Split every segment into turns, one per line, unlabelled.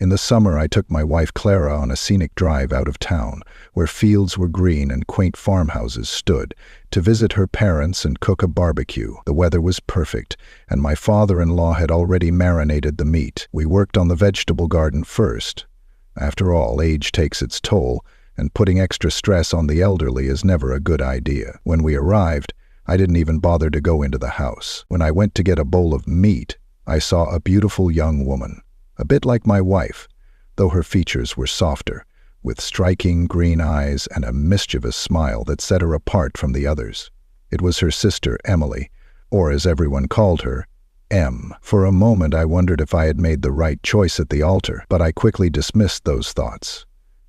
In the summer, I took my wife Clara on a scenic drive out of town, where fields were green and quaint farmhouses stood, to visit her parents and cook a barbecue. The weather was perfect, and my father-in-law had already marinated the meat. We worked on the vegetable garden first. After all, age takes its toll, and putting extra stress on the elderly is never a good idea. When we arrived, I didn't even bother to go into the house. When I went to get a bowl of meat, I saw a beautiful young woman, a bit like my wife, though her features were softer, with striking green eyes and a mischievous smile that set her apart from the others. It was her sister, Emily, or as everyone called her, M. For a moment I wondered if I had made the right choice at the altar, but I quickly dismissed those thoughts.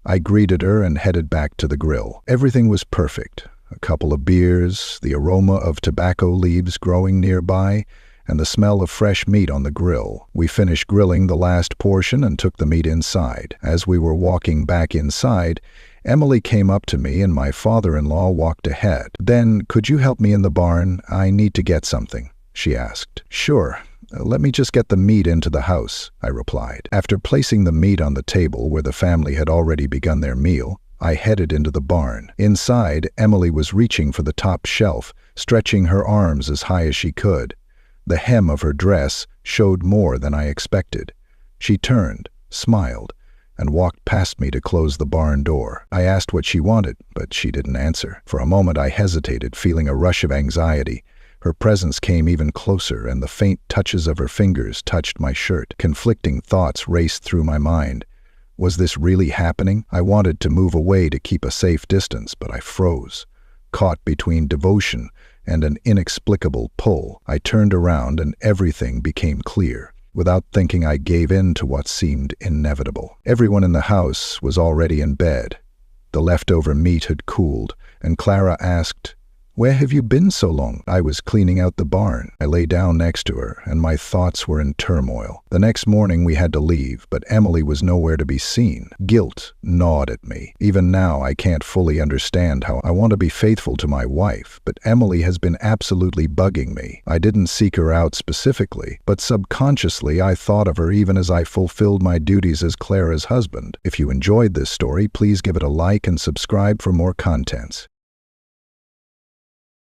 I greeted her and headed back to the grill. Everything was perfect. A couple of beers, the aroma of tobacco leaves growing nearby, and the smell of fresh meat on the grill. We finished grilling the last portion and took the meat inside. As we were walking back inside, Emily came up to me and my father-in-law walked ahead. "Then, could you help me in the barn? I need to get something," she asked. "Sure. Let me just get the meat into the house," I replied. After placing the meat on the table where the family had already begun their meal, I headed into the barn. Inside, Emily was reaching for the top shelf, stretching her arms as high as she could. The hem of her dress showed more than I expected. She turned, smiled, and walked past me to close the barn door. I asked what she wanted, but she didn't answer. For a moment I hesitated, feeling a rush of anxiety. Her presence came even closer, and the faint touches of her fingers touched my shirt. Conflicting thoughts raced through my mind. Was this really happening? I wanted to move away to keep a safe distance, but I froze, caught between devotion and an inexplicable pull. I turned around and everything became clear. Without thinking, I gave in to what seemed inevitable. Everyone in the house was already in bed. The leftover meat had cooled, and Clara asked, "Where have you been so long?" I was cleaning out the barn. I lay down next to her, and my thoughts were in turmoil. The next morning we had to leave, but Emily was nowhere to be seen. Guilt gnawed at me. Even now I can't fully understand how I want to be faithful to my wife, but Emily has been absolutely bugging me. I didn't seek her out specifically, but subconsciously I thought of her even as I fulfilled my duties as Clara's husband. If you enjoyed this story, please give it a like and subscribe for more contents.